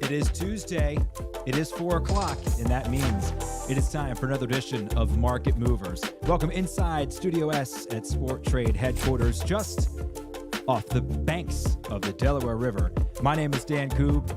It is Tuesday. It is 4 o'clock, and that means it is time for another edition of Market Movers. Welcome inside Studio S at Sport Trade headquarters, just off the banks of the Delaware River. My name is Dan Koob.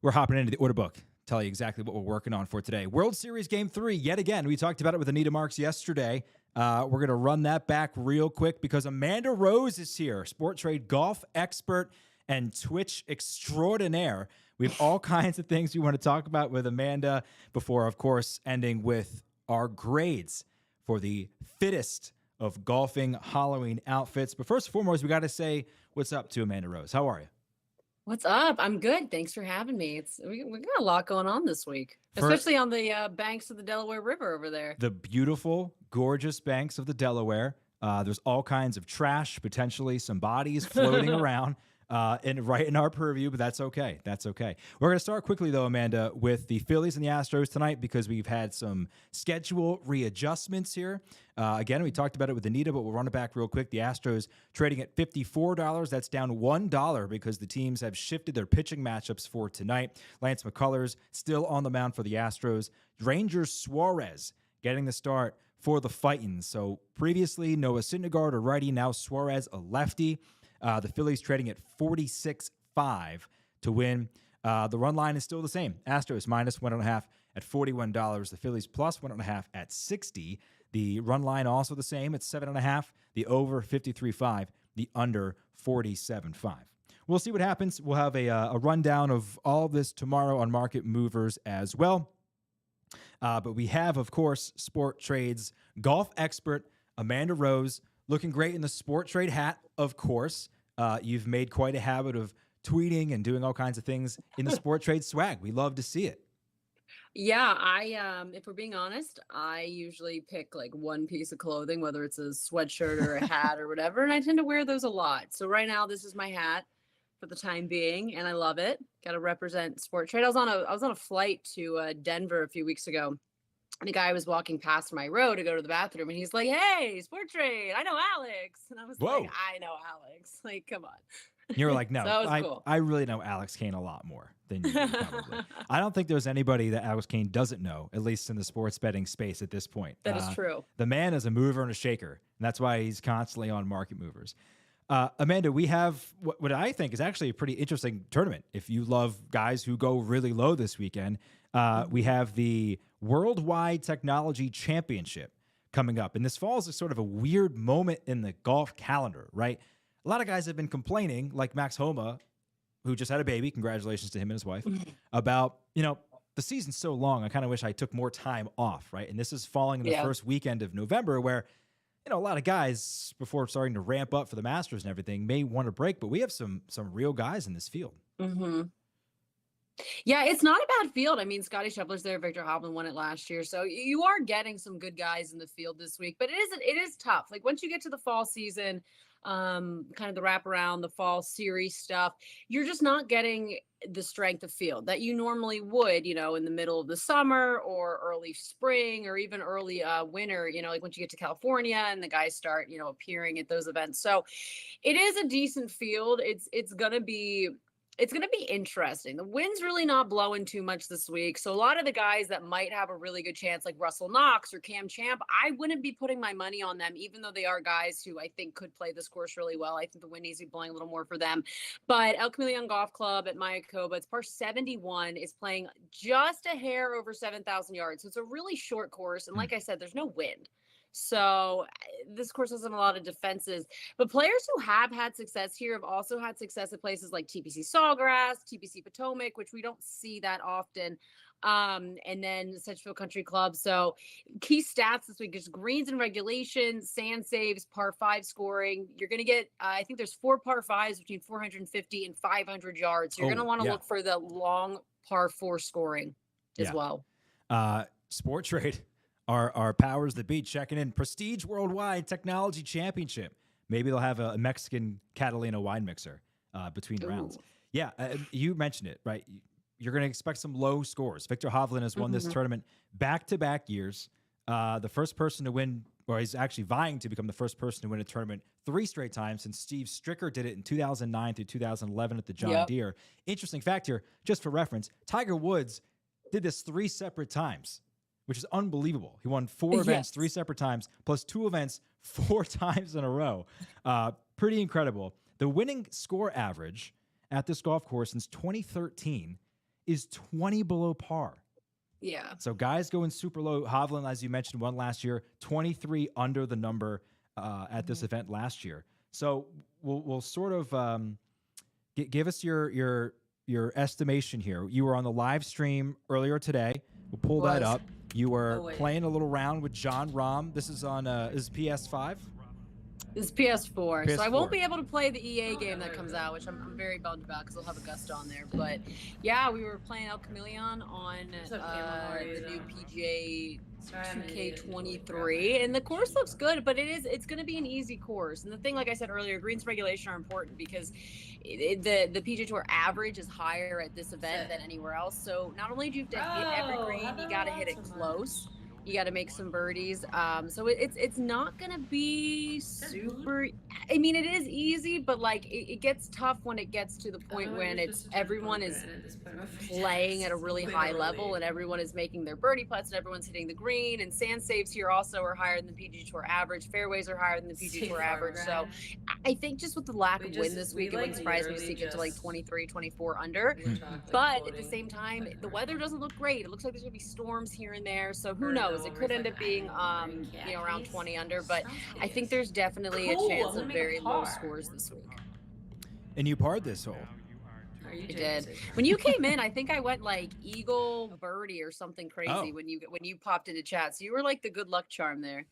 We're hopping into the order book. Tell you exactly what we're working on for today. World Series Game 3, yet again. We talked about it with Anita Marks yesterday. We're going to run that back real quick because Amanda Rose is here, Sport Trade golf expert and Twitch extraordinaire. We have all kinds of things we want to talk about with Amanda before, of course, ending with our grades for the fittest of golfing Halloween outfits. But first and foremost, we got to say what's up to Amanda Rose. How are you? What's up? I'm good. Thanks for having me. We got a lot going on this week, especially on the banks of the Delaware River over there. The beautiful, gorgeous banks of the Delaware. There's all kinds of trash, potentially some bodies floating around. and right in our purview, but that's okay. That's okay. We're going to start quickly, though, Amanda, with the Phillies and the Astros tonight because we've had some schedule readjustments here. Again, we talked about it with Anita, but we'll run it back real quick. The Astros trading at $54. That's down $1 because the teams have shifted their pitching matchups for tonight. Lance McCullers still on the mound for the Astros. Rangers Suarez getting the start for the Fightins. So previously, Noah Syndergaard, a righty, now Suarez, a lefty. The Phillies trading at 46.5 to win. The run line is still the same. Astros minus 1.5 at $41. The Phillies plus 1.5 at 60. The run line also the same at 7.5. The over 53.5. The under 47.5. We'll see what happens. We'll have a rundown of all of this tomorrow on Market Movers as well. But we have, of course, Sport Trade's golf expert, Amanda Rose, looking great in the Sport Trade hat, of course. You've made quite a habit of tweeting and doing all kinds of things in the Sport Trade swag. We love to see it. Yeah, if we're being honest, I usually pick like one piece of clothing, whether it's a sweatshirt or a hat or whatever, and I tend to wear those a lot. So right now, this is my hat for the time being, and I love it. Got to represent Sport Trade. I was on a flight to Denver a few weeks ago, and a guy was walking past my row to go to the bathroom, and he's like, "Hey, Sport Trade, I know Alex," and I was Whoa. like, "I know Alex. Like, come on." You're like, no, So that was cool. I really know Alex Kane a lot more than you do, probably. I don't think there's anybody that Alex Kane doesn't know, at least in the sports betting space at this point. That is true. The man is a mover and a shaker, and that's why he's constantly on Market Movers. Amanda, we have what I think is actually a pretty interesting tournament. If you love guys who go really low this weekend, we have the Worldwide Technology Championship coming up. And this falls as sort of a weird moment in the golf calendar, right? A lot of guys have been complaining, like Max Homa, who just had a baby, congratulations to him and his wife, about, the season's so long, I kind of wish I took more time off, right? And this is falling in the first weekend of November where, a lot of guys, before starting to ramp up for the Masters and everything, may want a break, but we have some real guys in this field. Mm-hmm. Yeah, it's not a bad field. I mean, Scotty Scheffler's there. Victor Hovland won it last year. So you are getting some good guys in the field this week, but it is tough. Like once you get to the fall season, kind of the wraparound, the fall series stuff, you're just not getting the strength of field that you normally would, in the middle of the summer or early spring or even early winter, like once you get to California and the guys start, appearing at those events. So it is a decent field. It's going to be interesting. The wind's really not blowing too much this week. So a lot of the guys that might have a really good chance, like Russell Knox or Cam Champ, I wouldn't be putting my money on them, even though they are guys who I think could play this course really well. I think the wind needs to be blowing a little more for them. But El Camaleon Golf Club at Mayakoba, it's par 71, is playing just a hair over 7,000 yards. So it's a really short course. And like I said, there's no wind. So this course doesn't have a lot of defenses, but players who have had success here have also had success at places like TPC Sawgrass, TPC Potomac, which we don't see that often. And then Sedgefield Country Club. So key stats this week is greens and regulation, sand saves, par 5 scoring. You're going to get, I think there's 4 par 5s between 450 and 500 yards. So you're going to want to look for the long par 4 scoring as well. Sport Trade. Our powers that be checking in. Prestige Worldwide Technology Championship. Maybe they'll have a Mexican Catalina wine mixer between rounds. Yeah, you mentioned it, right? You're going to expect some low scores. Victor Hovland has won this tournament back-to-back years. The first person to win, or he's actually vying to become the first person to win a tournament 3 straight times since Steve Stricker did it in 2009 through 2011 at the John Deere. Interesting fact here, just for reference, Tiger Woods did this 3 separate times, which is unbelievable. He won 4 events 3 separate times, plus 2 events 4 times in a row. Pretty incredible. The winning score average at this golf course since 2013 is 20 below par. Yeah. So guys going super low. Hovland, as you mentioned, won last year, 23 under the number at this event last year. So we'll sort of give us your estimation here. You were on the live stream earlier today. We'll pull that up. You were playing a little round with John Rahm. This is on is PS5? This is PS4. So I won't be able to play the EA game that comes out, which I'm very bummed about because they'll have Augusta on there. But yeah, we were playing El Camaleon on the new PGA 2K23, and the course looks good, but it's going to be an easy course. And the thing, like I said earlier, greens regulation are important because the PGA Tour average is higher at this event than anywhere else. So not only do you have to hit every green, you got to hit it close. You got to make some birdies. So it's not going to be super. I mean, it is easy, but like it gets tough when it gets to the point when everyone is playing at a really high level and everyone is making their birdie putts and everyone's hitting the green, and sand saves here also are higher than the PGA Tour average. Fairways are higher than the PGA Tour average. So I think just with the lack of wind this week, it wouldn't surprise me to see it get to like 23, 24 under. But at the same time, the weather doesn't look great. It looks like there's going to be storms here and there. So who knows? It could end up being around 20 under, but I think there's definitely a chance of very low scores this week. And you parred this hole. I did. When you came in, I think I went like eagle birdie or something crazy when you popped into chat. So you were like the good luck charm there.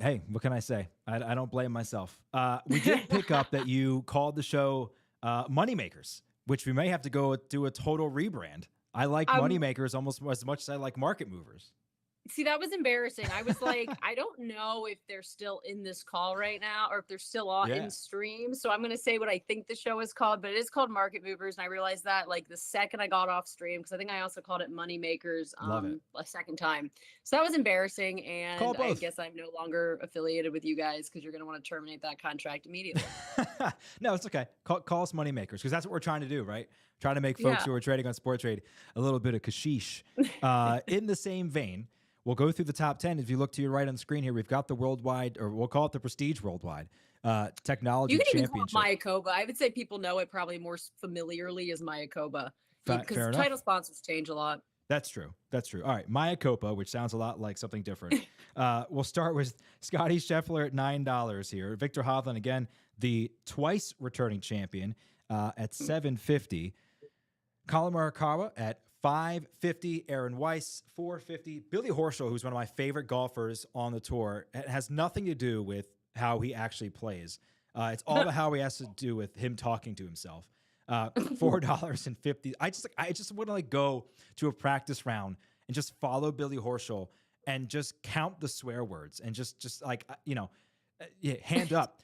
Hey, what can I say? I don't blame myself. We did pick up that you called the show Moneymakers, which we may have to go do a total rebrand. I like Moneymakers almost as much as I like Market Movers. See, that was embarrassing. I was like, I don't know if they're still in this call right now or if they're still on in stream. So I'm going to say what I think the show is called, but it is called Market Movers. And I realized that like the second I got off stream, because I think I also called it Money Makers a second time. So that was embarrassing. And I guess I'm no longer affiliated with you guys because you're going to want to terminate that contract immediately. No, it's okay. Call us Money Makers because that's what we're trying to do, right? Trying to make folks who are trading on Sport Trade a little bit of kashish. In the same vein, we'll go through the top 10. If you look to your right on the screen here, we've got the worldwide, or we'll call it the Prestige Worldwide Technology Championship. You can even call it Mayakoba. I would say people know it probably more familiarly as Mayakoba because title sponsors change a lot. That's true. That's true. All right, Mayakoba, which sounds a lot like something different. We'll start with Scotty Scheffler at $9 here. Victor Hovland, again, the twice returning champion at $750. Colin Morikawa at $550, Aaron Weiss, $450. Billy Horschel, who's one of my favorite golfers on the tour, it has nothing to do with how he actually plays. It's all about how he has to do with him talking to himself. $4.50. I just want to like go to a practice round and just follow Billy Horschel and just count the swear words and just like hand up.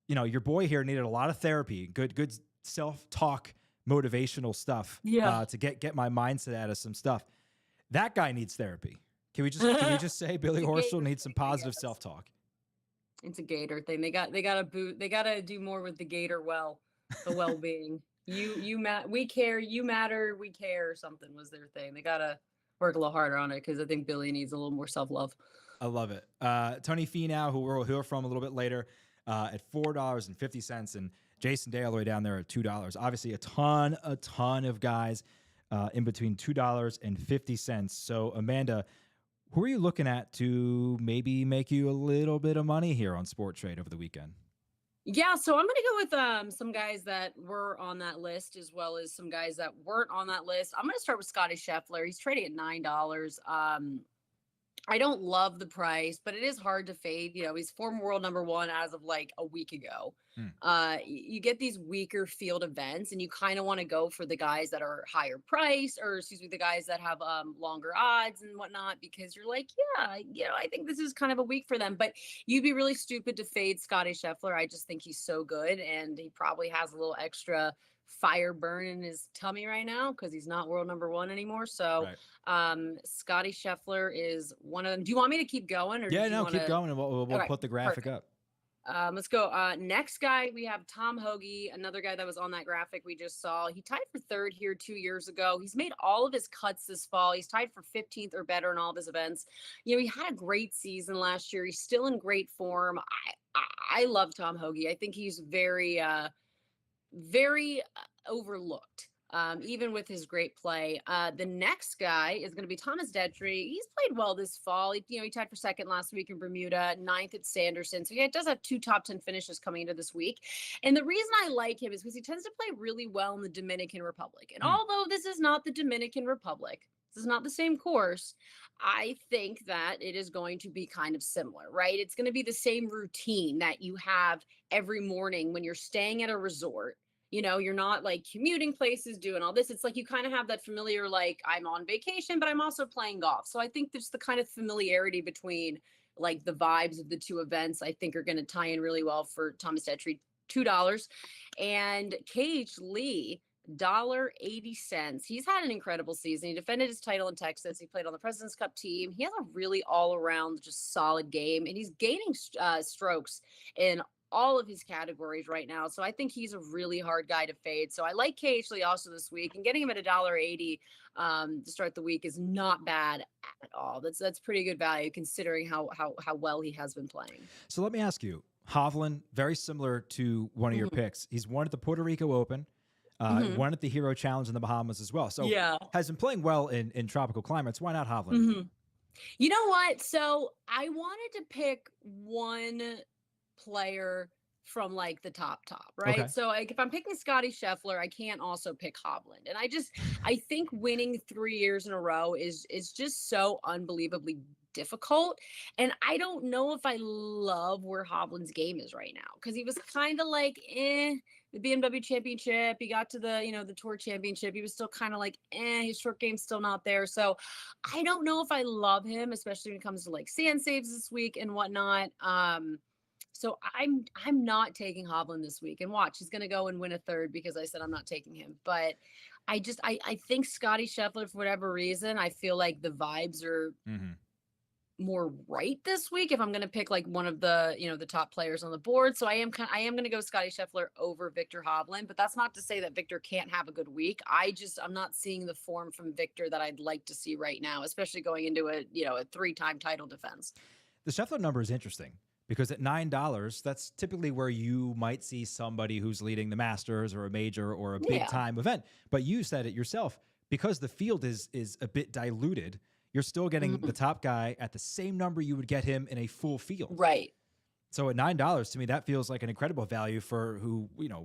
Your boy here needed a lot of therapy, good self-talk, motivational stuff to get my mindset out of some stuff. That guy needs therapy. Can we just say Billy Horschel needs some positive self-talk? It's a Gator thing. They gotta do more with the Gator the well-being. We care, you matter, we care, something was their thing. They gotta work a little harder on it because I think Billy needs a little more self-love. I love it. Tony Finau, who we'll hear from a little bit later, at $4.50, and Jason Day all the way down there at $2. Obviously, a ton of guys in between $2.50. So, Amanda, who are you looking at to maybe make you a little bit of money here on Sport Trade over the weekend? Yeah, so I'm going to go with some guys that were on that list as well as some guys that weren't on that list. I'm going to start with Scotty Scheffler. He's trading at $9. I don't love the price, but it is hard to fade. He's former world number one as of like a week ago. You get these weaker field events and you kind of want to go for the guys that are higher price the guys that have longer odds and whatnot, because you're like, I think this is kind of a week for them, but you'd be really stupid to fade Scotty Scheffler. I just think he's so good and he probably has a little extra fire burn in his tummy right now because he's not world number one anymore. So Scotty Scheffler is one of them. Do you want me to keep going? Or keep going and we'll put the graphic up. Let's go. Next guy, we have Tom Hoge, another guy that was on that graphic we just saw. He tied for third here 2 years ago. He's made all of his cuts this fall. He's tied for 15th or better in all of his events. He had a great season last year. He's still in great form. I love Tom Hoge. I think he's very overlooked, even with his great play. The next guy is going to be Thomas Detry. He's played well this fall. He tied for second last week in Bermuda, 9th at Sanderson. So he does have 2 top 10 finishes coming into this week. And the reason I like him is because he tends to play really well in the Dominican Republic. And although this is not the Dominican Republic, this is not the same course, I think that it is going to be kind of similar, right? It's going to be the same routine that you have every morning when you're staying at a resort. You're not like commuting places, doing all this. It's like you kind of have that familiar, like, I'm on vacation, but I'm also playing golf. So I think there's the kind of familiarity between like the vibes of the two events, I think are going to tie in really well for Thomas Detry. $2. And KH Lee, $1.80. He's had an incredible season. He defended his title in Texas. He played on the President's Cup team. He has a really all around just solid game, and he's gaining strokes in all of his categories right now. So I think he's a really hard guy to fade. So I like KH Lee also this week, and getting him at $1.80 to start the week is not bad at all. That's pretty good value considering how well he has been playing. So let me ask you, Hovland, very similar to one of your picks. He's won at the Puerto Rico Open. Won at the Hero Challenge in the Bahamas as well. So has been playing well in tropical climates. Why not Hovland? You know what? So I wanted to pick one player from like the top, right? Okay. So like if I'm picking Scotty Scheffler, I can't also pick Hovland. And I think winning 3 years in a row is just so unbelievably difficult. And I don't know if I love where Hovland's game is right now, because he was kind of like, the BMW championship, he got to the, the tour championship. He was still kind of like, his short game's still not there. So I don't know if I love him, especially when it comes to like sand saves this week and whatnot. So I'm not taking Hovland this week. And watch, he's going to go and win a third because I said I'm not taking him. But I think Scotty Scheffler, for whatever reason, I feel like the vibes are more right this week if I'm going to pick like one of the, the top players on the board. So I am going to go Scotty Scheffler over Viktor Hovland, but that's not to say that Viktor can't have a good week. I'm not seeing the form from Viktor that I'd like to see right now, especially going into a 3-time title defense. The Scheffler number is interesting because at $9, that's typically where you might see somebody who's leading the Masters or a major or a big time event. But you said it yourself, because the field is a bit diluted, you're still getting the top guy at the same number you would get him in a full field. Right. So at $9, to me, that feels like an incredible value for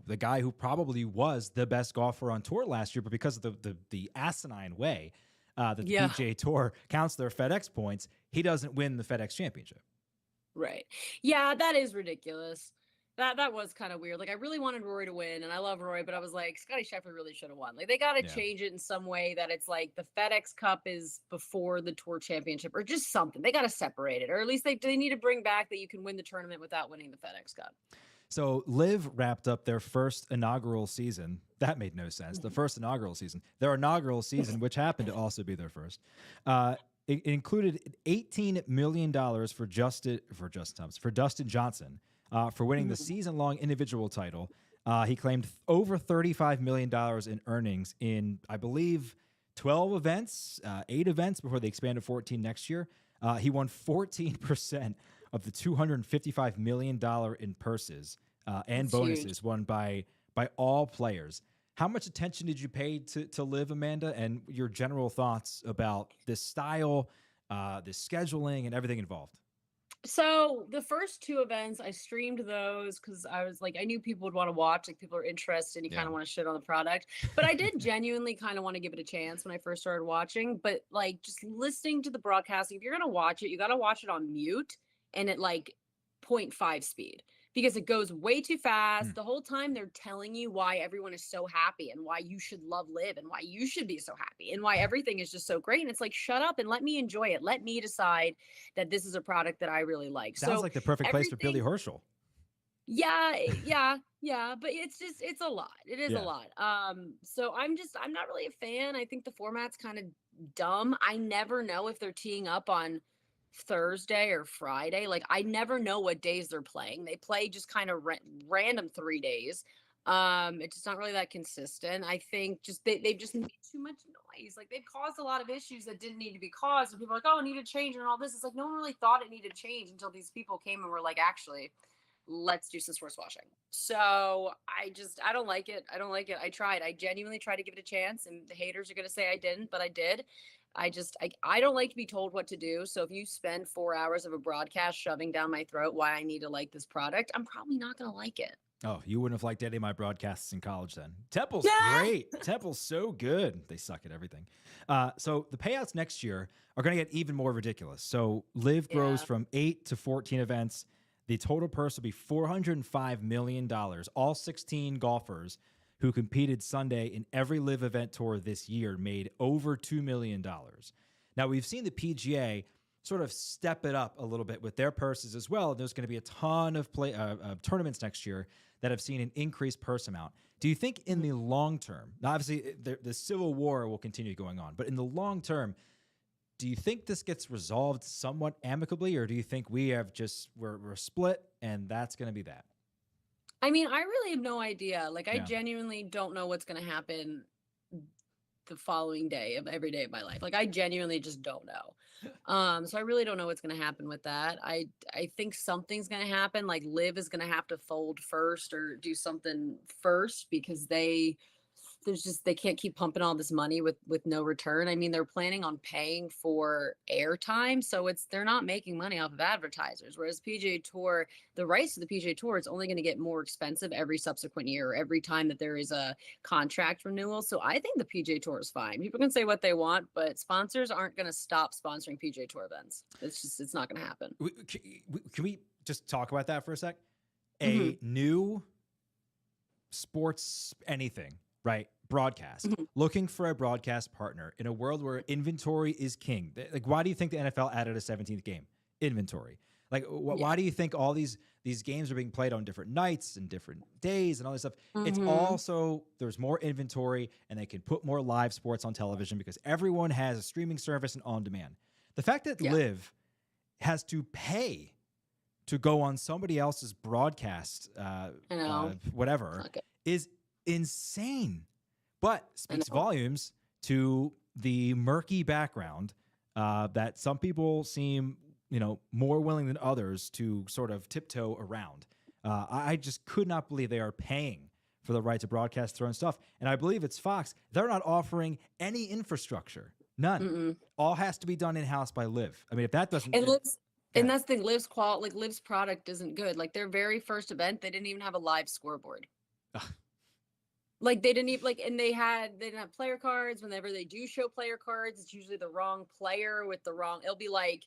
the guy who probably was the best golfer on tour last year, but because of the asinine way that the PGA Tour counts their FedEx points, he doesn't win the FedEx Championship. Right. Yeah, that is ridiculous. That was kind of weird. Like, I really wanted Rory to win, and I love Rory, but I was like, Scotty Scheffler really should have won. Like, they got to change it in some way that it's like the FedEx Cup is before the Tour Championship, or just something. They got to separate it, or at least they need to bring back that you can win the tournament without winning the FedEx Cup. So LIV wrapped up their first inaugural season. That made no sense. The first inaugural season. Their inaugural season, which happened to also be their first, it included $18 million for Dustin Johnson. For winning the season-long individual title. He claimed over $35 million in earnings in, I believe, 12 events, 8 events before they expanded 14 next year. He won 14% of the $255 million in purses and bonuses won by all players. How much attention did you pay to LIV, Amanda, and your general thoughts about this style, this scheduling, and everything involved? So the first 2 events, I streamed those because I was like, I knew people would want to watch, like people are interested, and you kind of want to shit on the product. But I did genuinely kind of want to give it a chance when I first started watching. But like just listening to the broadcasting, if you're going to watch it, you got to watch it on mute and at like 0.5 speed, because it goes way too fast. The whole time they're telling you why everyone is so happy and why you should love LIV and why you should be so happy and why everything is just so great. And it's like, shut up and let me enjoy it. Let me decide that this is a product that I really like. Sounds like the perfect place for Billy Horschel. Yeah. But it's a lot. It is a lot. So I'm not really a fan. I think the format's kind of dumb. I never know if they're teeing up on Thursday or Friday. Like, I never know what days they're playing. They play just kind of random 3 days. It's just not really that consistent. I think just they've just made too much noise. Like, they've caused a lot of issues that didn't need to be caused, and people are like, oh, it needed to change and all this. It's like, no one really thought it needed to change until these people came and were like, actually, let's do some sports washing. So I don't like it. I tried. I genuinely tried to give it a chance, and the haters are going to say I didn't, but I did. I don't like to be told what to do. So if you spend 4 hours of a broadcast shoving down my throat why I need to like this product, I'm probably not going to like it. Oh, you wouldn't have liked any of my broadcasts in college then. Temple's great. Temple's so good. They suck at everything. So the payouts next year are going to get even more ridiculous. So LIV grows from 8 to 14 events. The total purse will be $405 million. All 16 golfers who competed Sunday in every live event tour this year, made over $2 million. Now, we've seen the PGA sort of step it up a little bit with their purses as well. There's going to be a ton of tournaments next year that have seen an increased purse amount. Do you think in the long term, now obviously the civil war will continue going on, but in the long term, do you think this gets resolved somewhat amicably, or do you think we're split and that's going to be that? I mean, I really have no idea. Like, I Yeah. genuinely don't know what's going to happen the following day of every day of my life. Like, I genuinely just don't know. So I really don't know what's going to happen with that. I think something's going to happen. Like, Liv is going to have to fold first or do something first, because they can't keep pumping all this money with no return. I mean, they're planning on paying for airtime, so they're not making money off of advertisers. Whereas PGA Tour, the rights to the PGA Tour is only going to get more expensive every subsequent year, or every time that there is a contract renewal. So I think the PGA Tour is fine. People can say what they want, but sponsors aren't going to stop sponsoring PGA Tour events. It's not going to happen. Can we just talk about that for a sec? Mm-hmm. A new sports anything, right? Broadcast, Mm-hmm. looking for a broadcast partner in a world where inventory is king. Like, why do you think the NFL added a 17th game? Inventory. Like, why do you think all these games are being played on different nights and different days and all this stuff? Mm-hmm. It's also, there's more inventory and they can put more live sports on television because everyone has a streaming service and on demand. The fact that Liv has to pay to go on somebody else's broadcast, whatever, is insane. But speaks volumes to the murky background that some people seem, more willing than others to sort of tiptoe around. I just could not believe they are paying for the right to broadcast their own stuff. And I believe it's Fox. They're not offering any infrastructure. None. Mm-mm. All has to be done in-house by Liv. I mean, if that doesn't... And that's the thing, Liv's product isn't good. Like, their very first event, they didn't even have a live scoreboard. Like, they didn't even and they didn't have player cards. Whenever they do show player cards, it's usually the wrong player with the wrong, it'll be like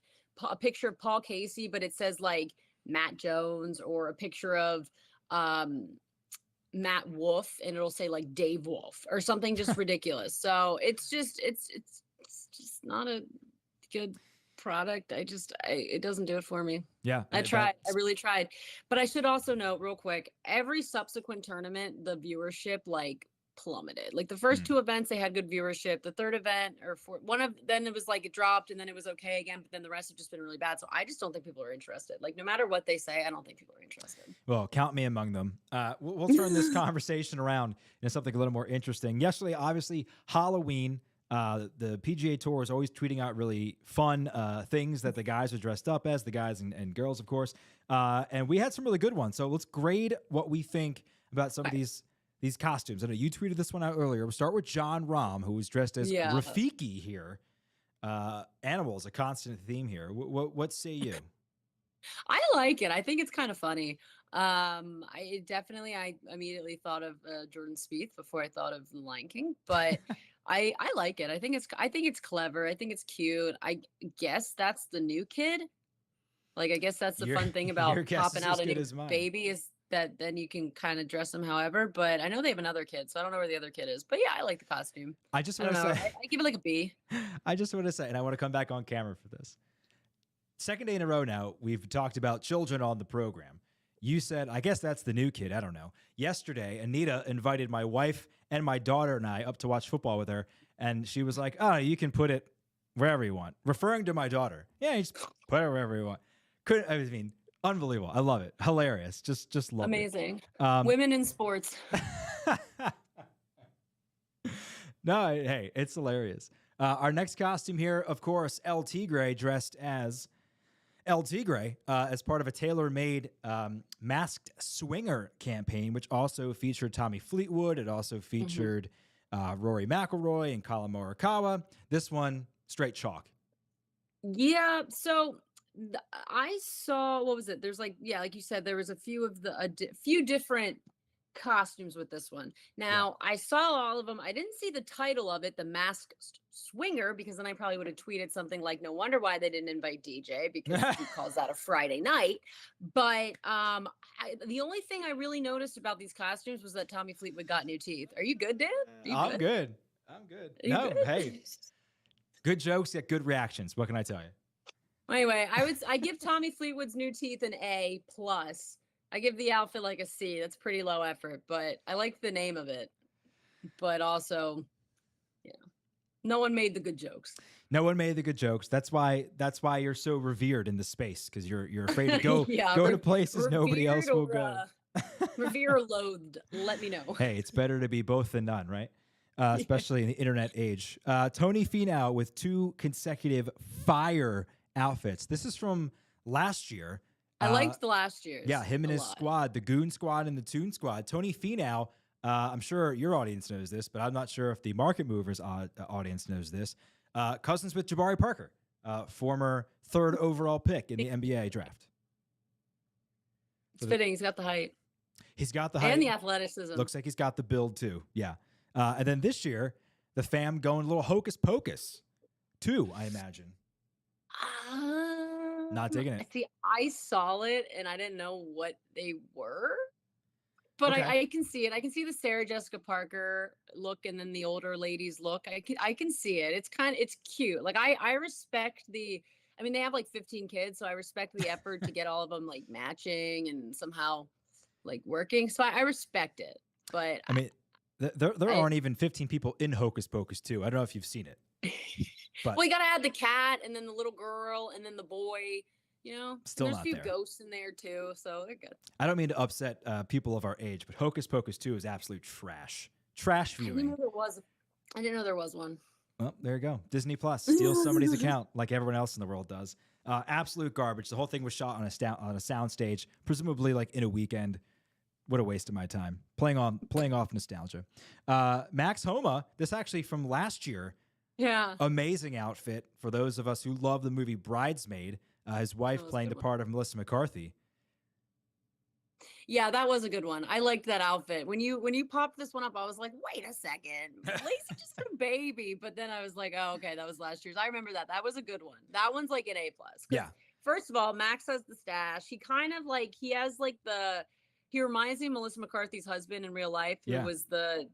a picture of Paul Casey, but it says like Matt Jones, or a picture of Matt Wolf, and it'll say like Dave Wolf or something just ridiculous. So it's just not a good product. It doesn't do it for me. Yeah. I really tried. But I should also note real quick, every subsequent tournament, the viewership plummeted. Like, the first two events, they had good viewership. The third event then it was like it dropped, and then it was okay again, but then the rest have just been really bad. So I just don't think people are interested. Like, no matter what they say, I don't think people are interested. Well, count me among them. We'll turn this conversation around into something a little more interesting. Yesterday, obviously, Halloween. The PGA Tour is always tweeting out really fun things that the guys are dressed up as, the guys and girls, of course. And we had some really good ones. So let's grade what we think about some of these costumes. I know you tweeted this one out earlier. We'll start with John Rahm, who was dressed as Rafiki here. Animals, a constant theme here. What say you? I like it. I think it's kind of funny. I immediately thought of Jordan Spieth before I thought of The Lion King, but I like it. I think it's clever. I think it's cute. I guess that's the new kid. Like, I guess that's the fun thing about popping out a new baby, is that then you can kind of dress them however. But I know they have another kid, so I don't know where the other kid is. But yeah, I like the costume. I just want to say, I give it like a B. I just want to say, and I want to come back on camera for this. Second day in a row now, we've talked about children on the program. You said, I guess that's the new kid. I don't know. Yesterday, Anita invited my wife and my daughter and I up to watch football with her. And she was like, oh, you can put it wherever you want. Referring to my daughter. Yeah, you just put it wherever you want. Unbelievable. I love it. Hilarious. Just love Amazing. it. Amazing. Women in sports. No, hey, it's hilarious. Our next costume here, of course, El Tigre dressed as El Tigre as part of a tailor-made masked swinger campaign, which also featured Tommy Fleetwood. It also featured Rory McIlroy and Colin Morikawa. This one, straight chalk. Yeah, so I saw, what was it? There's like you said, there was a few of few different costumes with this one. Now, I saw all of them. I didn't see the title of it, The Masked Swinger, because then I probably would have tweeted something like, "No wonder why they didn't invite DJ, because he calls that a Friday night." But the only thing I really noticed about these costumes was that Tommy Fleetwood got new teeth. Are you good, Dan? I'm good. I'm good. No, good? hey, good jokes get good reactions. What can I tell you? Anyway, I give Tommy Fleetwood's new teeth an A plus. I give the outfit like a C. That's pretty low effort, but I like the name of it. But also, yeah, no one made the good jokes. No one made the good jokes. That's why you're so revered in the space, because you're afraid to go go to places nobody else will go. Revere or loathed. Let me know. Hey, it's better to be both than none, right? Especially in the internet age. Tony Finau with 2 consecutive fire outfits. This is from last year. I liked the last year's. Yeah, him and his squad, the Goon Squad and the Toon Squad. Tony Finau, I'm sure your audience knows this, but I'm not sure if the Market Movers audience knows this. Cousins with Jabari Parker, former 3rd overall pick in the NBA draft. It's fitting. He's got the height. He's got the height. And the athleticism. Looks like he's got the build too. Yeah. And then this year, the fam going a little hocus pocus too, I imagine. Not digging it. See, I saw it and I didn't know what they were, but Okay. I can see it. I can see the Sarah Jessica Parker look and then the older ladies look. I can see it. It's cute. Like I respect I mean, they have like 15 kids, so I respect the effort to get all of them like matching and somehow like working. So I respect it. But I mean, there aren't even 15 people in Hocus Pocus 2. I don't know if you've seen it. But well, you got to add the cat and then the little girl and then the boy, you know. Still and there's not a few there. ghosts in there too, so they're good. I don't mean to upset people of our age, but Hocus Pocus 2 is absolute trash. Trash I didn't viewing. know there was one. Well, there you go. Disney Plus steals somebody's account like everyone else in the world does. Absolute garbage. The whole thing was shot on a sound stage, presumably like in a weekend. What a waste of my time playing off nostalgia. Max Homa, this actually from last year. Yeah. Amazing outfit for those of us who love the movie Bridesmaid. His wife playing the part of Melissa McCarthy. Yeah, that was a good one. I liked that outfit. When you popped this one up, I was like, wait a second. Lacey just had a baby. But then I was like, oh, okay, that was last year's. I remember that. That was a good one. That one's like an A+. Yeah. First of all, Max has the stash. He kind of like, he has like he reminds me of Melissa McCarthy's husband in real life, who was the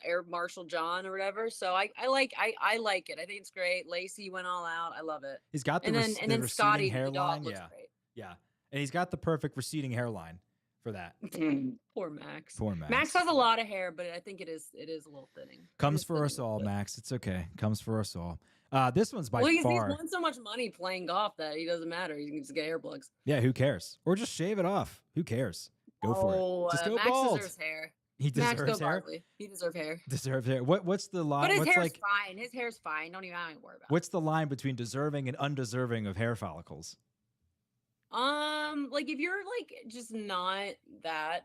Air Marshal John or whatever. So I like it. I think it's great. Lacey went all out. I love it. He's got the and then Scotty, hairline. the dog, looks great. Yeah. And he's got the perfect receding hairline for that. Poor Max. Poor Max. Max has a lot of hair, but I think it is a little thinning. Comes for us all, Max. It's okay. Comes for us all. This one's by he's far. won so much money playing golf that he doesn't matter. He can just get hair plugs. Yeah, who cares? Or just shave it off. Who cares? Go for it. Just go Max bald. deserves hair. He deserves Max, go hair. Barkley. He deserves hair. Deserves hair. What's the line? But his what's hair's fine. His hair's fine. Don't worry about it. What's the line between deserving and undeserving of hair follicles? Like if you're like just not that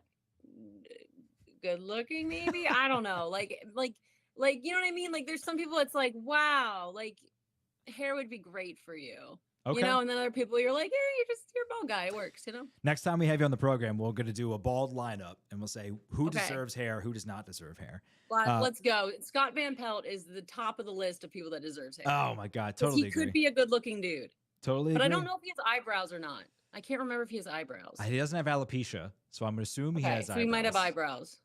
good looking, maybe. I don't know. Like you know what I mean? Like there's some people it's like, wow, like hair would be great for you. Okay. You know, and then other people you're like, you're a bald guy. It works, you know? Next time we have you on the program, we're going to do a bald lineup and we'll say who deserves hair, who does not deserve hair. Let's go. Scott Van Pelt is the top of the list of people that deserves hair. Oh my God. Totally he could be a good looking dude. Totally But agree. I don't know if he has eyebrows or not. I can't remember if he has eyebrows. He doesn't have alopecia, so I'm going to assume he has eyebrows. So he might have eyebrows.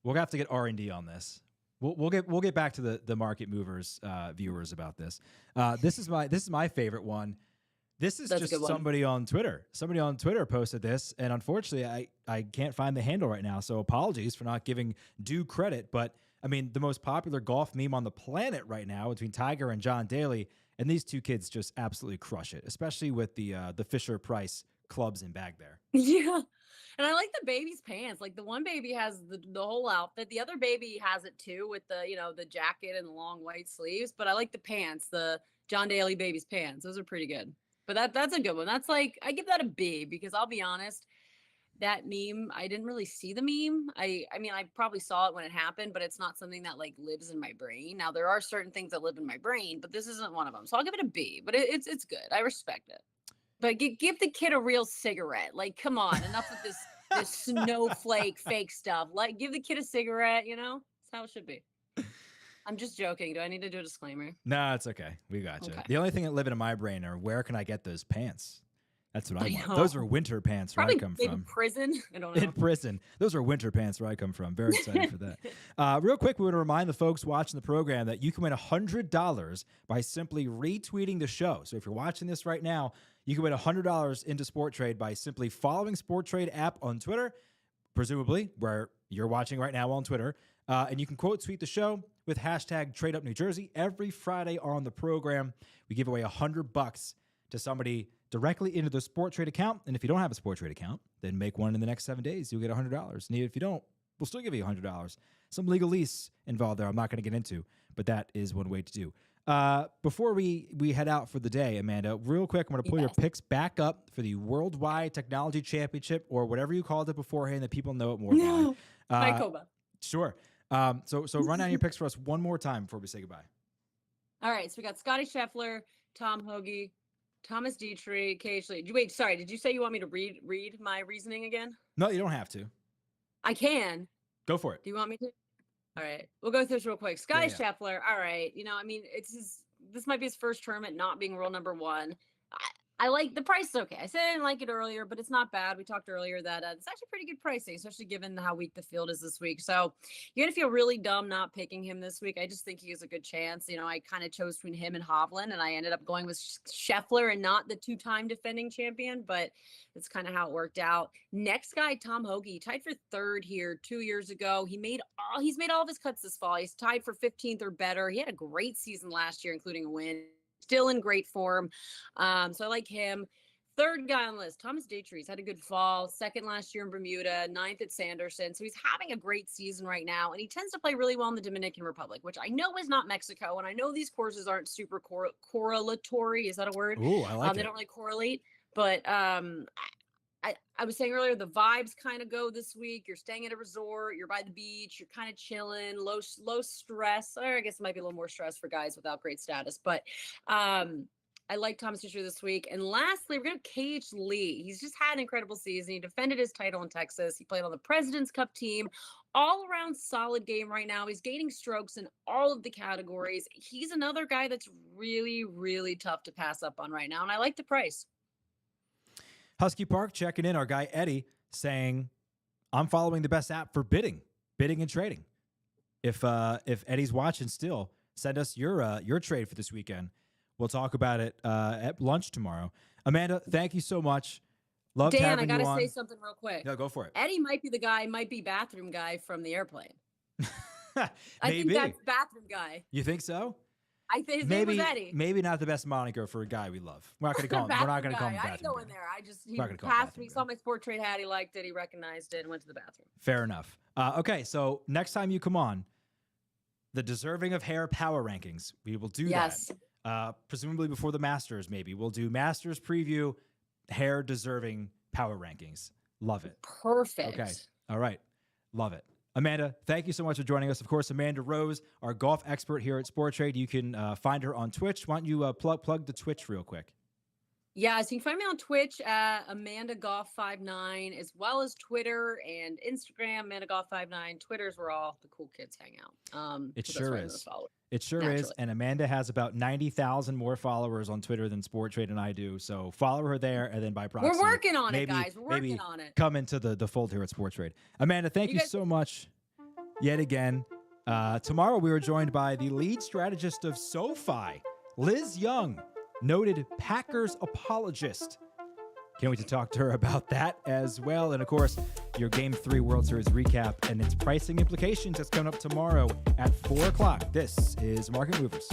We'll have to get R&D on this. We'll get back to the Market Movers viewers about this. This is my favorite one. This is just somebody on Twitter. Somebody on Twitter posted this, and unfortunately, I can't find the handle right now. So apologies for not giving due credit. But I mean, the most popular golf meme on the planet right now between Tiger and John Daly, and these two kids just absolutely crush it, especially with the Fisher Price clubs and bag there. Yeah. And I like the baby's pants. Like the one baby has the whole outfit. The other baby has it too with the jacket and the long white sleeves. But I like the pants, the John Daly baby's pants. Those are pretty good. But that's a good one. That's like, I give that a B because I'll be honest, that meme, I didn't really see the meme. I mean, I probably saw it when it happened, but it's not something that like lives in my brain. Now there are certain things that live in my brain, but this isn't one of them. So I'll give it a B, but it's good. I respect it. But give the kid a real cigarette. Like, come on, enough of this this snowflake fake stuff. Like, give the kid a cigarette, That's how it should be. I'm just joking. Do I need to do a disclaimer? No, it's okay. We got you. Okay. The only thing that live in my brain are where can I get those pants? That's what I want. know. Those are winter pants where Probably I come in from. prison. I don't know. In prison. Those are winter pants where I come from. Very excited for that. Real quick, we want to remind the folks watching the program that you can win $100 by simply retweeting the show. So if you're watching this right now, you can win $100 into Sport Trade by simply following Sport Trade app on Twitter, presumably where you're watching right now on Twitter. And you can quote tweet the show with hashtag TradeUpNewJersey. Every Friday on the program, we give away $100 to somebody directly into the Sport Trade account. And if you don't have a Sport Trade account, then make one in the next 7 days. You'll get $100. And if you don't, we'll still give you $100. Some legalese involved there I'm not going to get into, but that is one way to do. Before we head out for the day, Amanda, real quick, I'm going to pull your picks back up for the Worldwide Technology Championship, or whatever you called it beforehand that people know it more by. Mycova. Sure. So run down your picks for us one more time before we say goodbye. All right. So we got Scotty Scheffler, Tom Hoge, Thomas Dietrich, Cage Lee. Wait, sorry. Did you say you want me to read my reasoning again? No, you don't have to. I can. Go for it. Do you want me to? All right. We'll go through this real quick. Scotty Scheffler. All right. This might be his first tournament not being world number one. I like the price. Is okay. I said I didn't like it earlier, but it's not bad. We talked earlier that it's actually pretty good pricing, especially given how weak the field is this week. So you're going to feel really dumb not picking him this week. I just think he has a good chance. I kind of chose between him and Hovland, and I ended up going with Scheffler and not the two-time defending champion, but that's kind of how it worked out. Next guy, Tom Hoge, tied for third here 2 years ago. He's made all of his cuts this fall. He's tied for 15th or better. He had a great season last year, including a win. Still in great form. So I like him. Third guy on the list, Thomas Dietrich. He's had a good fall. Second last year in Bermuda. Ninth at Sanderson. So he's having a great season right now. And he tends to play really well in the Dominican Republic, which I know is not Mexico. And I know these courses aren't super correlatory. Is that a word? Ooh, I like it. They don't really correlate. But I was saying earlier, the vibes kind of go this week. You're staying at a resort. You're by the beach. You're kind of chilling. Low stress. Or I guess it might be a little more stress for guys without great status. But I like Thomas Dietrich this week. And lastly, we're going to Cage Lee. He's just had an incredible season. He defended his title in Texas. He played on the President's Cup team. All around solid game right now. He's gaining strokes in all of the categories. He's another guy that's really, really tough to pass up on right now. And I like the price. Husky Park checking in. Our guy Eddie saying, I'm following the best app for bidding and trading. If Eddie's watching still, send us your trade for this weekend. We'll talk about it at lunch tomorrow. Amanda, thank you so much. Love Dan, having you on. I gotta say something real quick. No, go for it. Eddie might be bathroom guy from the airplane. I think that's bathroom guy. You think so? I think his name was Eddie. Maybe not the best moniker for a guy we love. We're not going to call him. We're not going to call him. I didn't go in there. He passed me, saw my Sport Trade hat, he liked it, he recognized it, and went to the bathroom. Fair enough. Okay, so next time you come on, the deserving of hair power rankings. We will do that. Presumably before the Masters. Maybe we'll do Masters preview, hair deserving power rankings. Love it. Perfect. Okay. All right. Love it. Amanda, thank you so much for joining us. Of course, Amanda Rose, our golf expert here at Sport Trade. You can find her on Twitch. Why don't you plug the Twitch real quick? Yeah, so you can find me on Twitch at AmandaGolf59, as well as Twitter and Instagram, AmandaGolf59. Twitter's where all the cool kids hang out. It sure is. It sure is. And Amanda has about 90,000 more followers on Twitter than Sport Trade and I do. So follow her there, and then by proxy. We're working on it, guys. We're working on it. Come into the fold here at Sport Trade. Amanda, thank you so much yet again. Tomorrow we are joined by the lead strategist of SoFi, Liz Young, noted Packers apologist. Can't wait to talk to her about that as well. And of course, your Game 3 World Series recap and its pricing implications that's coming up tomorrow at 4 o'clock. This is Market Movers.